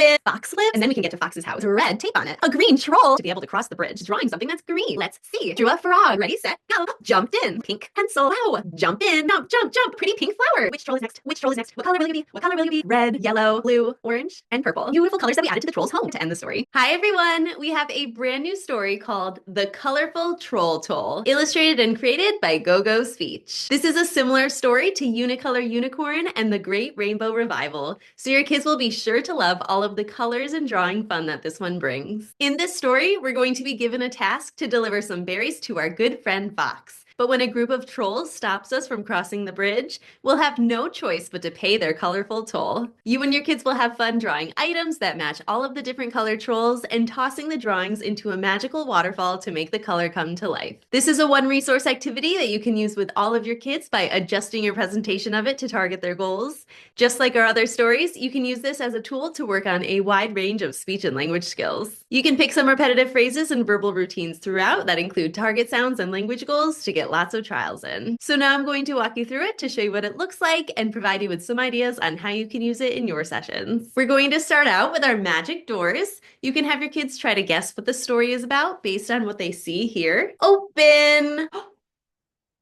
open. Fox lives, and then we can get to Fox's house. Red tape on it. A green troll to be able to cross the bridge. Drawing something that's green. Let's see. Drew a frog. Ready, set, go. Jumped in. Pink pencil. Wow. Jump in. Jump, jump, jump. Pretty pink flower. Which troll is next? Which troll is next? What color will you be? What color will you be? Red, yellow, blue, orange, and purple. Beautiful colors that we added to the troll's home to end the story. Hi everyone. We have a brand new story called The Colorful Troll Toll, illustrated and created by GoGo Speech. This is a similar story to Unicolor Unicorn and the Great Rainbow Revival, so your kids will be sure to love all of the colors and drawing fun that this one brings. In this story, we're going to be given a task to deliver some berries to our good friend Fox. But when a group of trolls stops us from crossing the bridge, we'll have no choice but to pay their colorful toll. You and your kids will have fun drawing items that match all of the different color trolls and tossing the drawings into a magical waterfall to make the color come to life. This is a one-resource activity that you can use with all of your kids by adjusting your presentation of it to target their goals. Just like our other stories, you can use this as a tool to work on a wide range of speech and language skills. You can pick some repetitive phrases and verbal routines throughout that include target sounds and language goals to get lots of trials in. So now I'm going to walk you through it to show you what it looks like and provide you with some ideas on how you can use it in your sessions. We're going to start out with our magic doors. You can have your kids try to guess what the story is about based on what they see here. Open!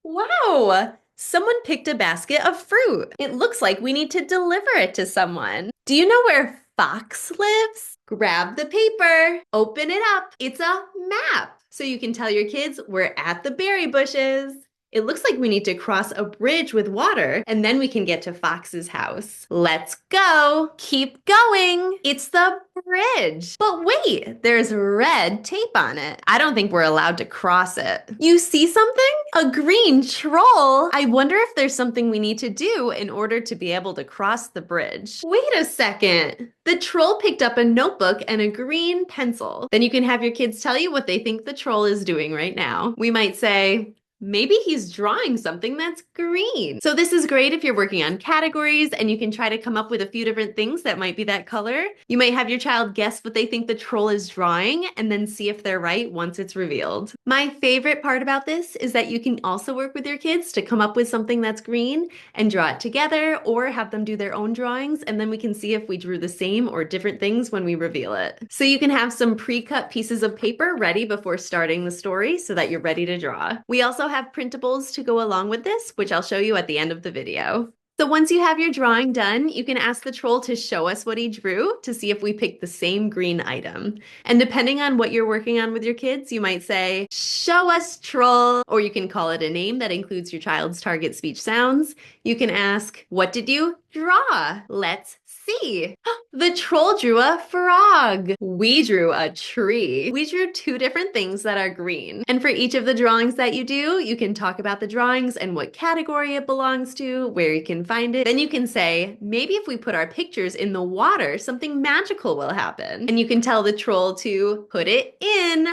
Wow! Someone picked a basket of fruit. It looks like we need to deliver it to someone. Do you know where Fox lives? Grab the paper, open it up. It's a map. So you can tell your kids we're at the berry bushes. It looks like we need to cross a bridge with water, and then we can get to Fox's house. Let's go. Keep going. It's the bridge. But wait, there's red tape on it. I don't think we're allowed to cross it. You see something? A green troll. I wonder if there's something we need to do in order to be able to cross the bridge. Wait a second. The troll picked up a notebook and a green pencil. Then you can have your kids tell you what they think the troll is doing right now. We might say, maybe he's drawing something that's green. So this is great if you're working on categories and you can try to come up with a few different things that might be that color. You might have your child guess what they think the troll is drawing and then see if they're right once it's revealed. My favorite part about this is that you can also work with your kids to come up with something that's green and draw it together, or have them do their own drawings, and then we can see if we drew the same or different things when we reveal it. So you can have some pre-cut pieces of paper ready before starting the story so that you're ready to draw. We also have printables to go along with this, which I'll show you at the end of the video. So once you have your drawing done, you can ask the troll to show us what he drew to see if we picked the same green item. And depending on what you're working on with your kids, you might say, "Show us, troll," or you can call it a name that includes your child's target speech sounds. You can ask, "What did you draw? Let's see." The troll drew a frog. We drew a tree. We drew two different things that are green. And for each of the drawings that you do, you can talk about the drawings and what category it belongs to, where you can find it. Then you can say, maybe if we put our pictures in the water, something magical will happen. And you can tell the troll to put it in,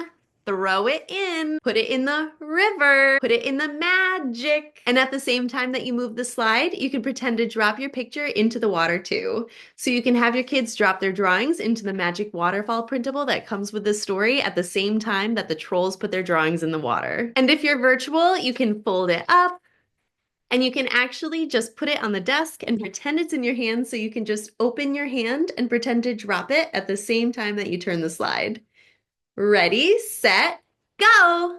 throw it in, put it in the river, put it in the magic. And at the same time that you move the slide, you can pretend to drop your picture into the water too. So you can have your kids drop their drawings into the magic waterfall printable that comes with the story at the same time that the trolls put their drawings in the water. And if you're virtual, you can fold it up, and you can actually just put it on the desk and pretend it's in your hand, so you can just open your hand and pretend to drop it at the same time that you turn the slide. Ready, set, go!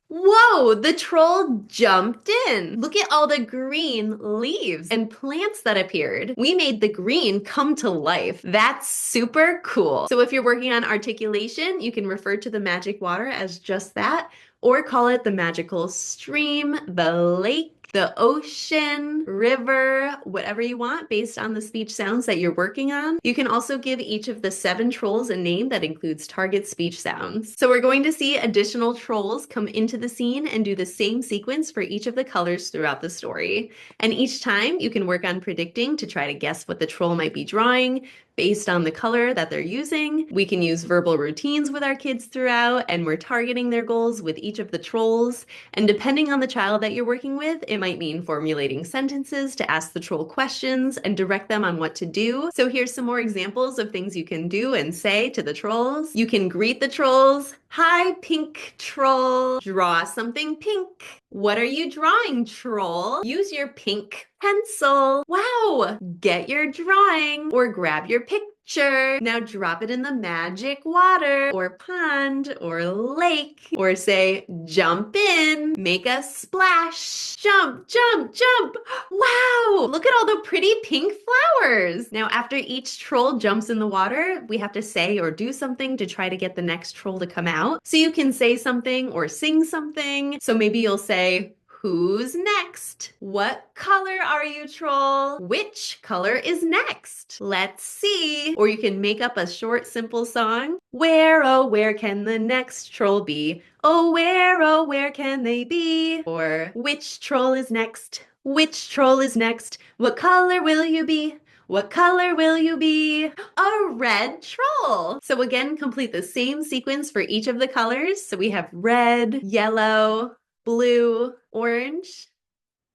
Whoa, the troll jumped in. Look at all the green leaves and plants that appeared. We made the green come to life. That's super cool. So if you're working on articulation, you can refer to the magic water as just that, or call it the magical stream, the lake, the ocean, river, whatever you want based on the speech sounds that you're working on. You can also give each of the 7 trolls a name that includes target speech sounds. So we're going to see additional trolls come into the scene and do the same sequence for each of the colors throughout the story. And each time you can work on predicting to try to guess what the troll might be drawing based on the color that they're using. We can use verbal routines with our kids throughout, and we're targeting their goals with each of the trolls. And depending on the child that you're working with, it might mean formulating sentences to ask the troll questions and direct them on what to do. So here's some more examples of things you can do and say to the trolls. You can greet the trolls. "Hi, pink troll. Draw something pink." "What are you drawing, troll?" "Use your pink pencil." "Wow, get your drawing," or "grab your picture." Sure. Now drop it in the magic water or pond or lake, or say, jump in, make a splash, jump, jump, jump. Wow, look at all the pretty pink flowers. Now, after each troll jumps in the water, we have to say or do something to try to get the next troll to come out. So you can say something or sing something. So maybe you'll say, who's next? What color are you, troll? Which color is next? Let's see. Or you can make up a short, simple song. Where, oh, where can the next troll be? Oh, where can they be? Or which troll is next? Which troll is next? What color will you be? What color will you be? A red troll. So again, complete the same sequence for each of the colors. So we have red, yellow, blue, orange,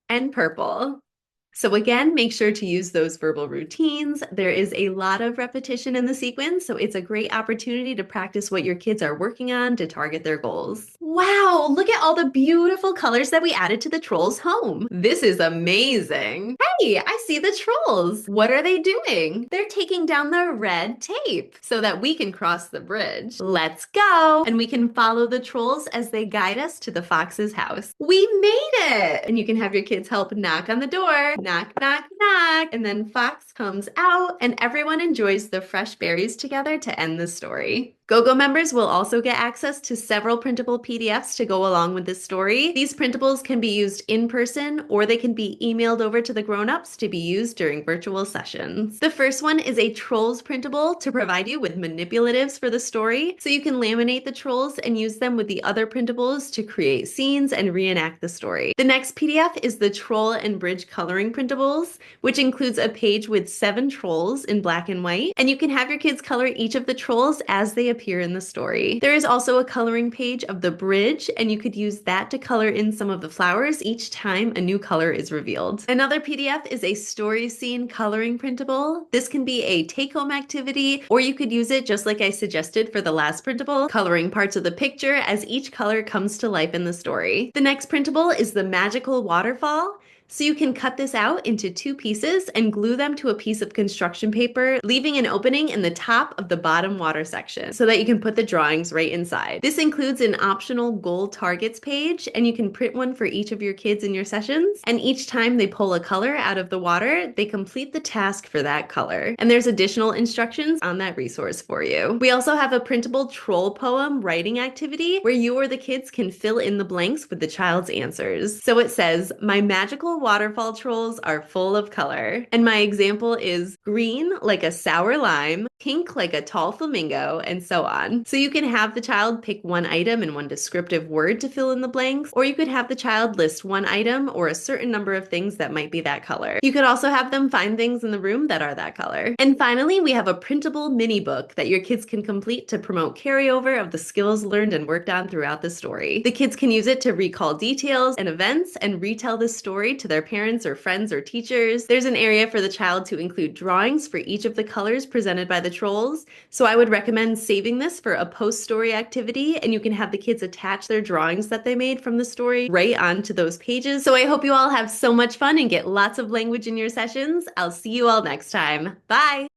and purple. So again, make sure to use those verbal routines. There is a lot of repetition in the sequence, so it's a great opportunity to practice what your kids are working on to target their goals. Wow, look at all the beautiful colors that we added to the trolls' home. This is amazing. Hey, I see the trolls. What are they doing? They're taking down the red tape so that we can cross the bridge. Let's go. And we can follow the trolls as they guide us to the fox's house. We made it. And you can have your kids help knock on the door. Knock, knock, knock. And then Fox comes out and everyone enjoys the fresh berries together to end the story. GoGo members will also get access to several printable PDFs to go along with this story. These printables can be used in person or they can be emailed over to the grown-ups to be used during virtual sessions. The first one is a trolls printable to provide you with manipulatives for the story, so you can laminate the trolls and use them with the other printables to create scenes and reenact the story. The next PDF is the troll and bridge coloring printables, which includes a page with 7 trolls in black and white, and you can have your kids color each of the trolls as they appear in the story. There is also a coloring page of the bridge, and you could use that to color in some of the flowers each time a new color is revealed. Another PDF is a story scene coloring printable. This can be a take-home activity, or you could use it just like I suggested for the last printable, coloring parts of the picture as each color comes to life in the story. The next printable is the magical waterfall. So you can cut this out into 2 pieces and glue them to a piece of construction paper, leaving an opening in the top of the bottom water section so that you can put the drawings right inside. This includes an optional goal targets page, and you can print one for each of your kids in your sessions. And each time they pull a color out of the water, they complete the task for that color. And there's additional instructions on that resource for you. We also have a printable troll poem writing activity where you or the kids can fill in the blanks with the child's answers. So it says, my magical waterfall trolls are full of color. And my example is green like a sour lime, pink like a tall flamingo, and so on. So you can have the child pick one item and one descriptive word to fill in the blanks, or you could have the child list one item or a certain number of things that might be that color. You could also have them find things in the room that are that color. And finally, we have a printable mini book that your kids can complete to promote carryover of the skills learned and worked on throughout the story. The kids can use it to recall details and events and retell the story to their parents or friends or teachers. There's an area for the child to include drawings for each of the colors presented by the trolls. So I would recommend saving this for a post-story activity, and you can have the kids attach their drawings that they made from the story right onto those pages. So I hope you all have so much fun and get lots of language in your sessions. I'll see you all next time. Bye!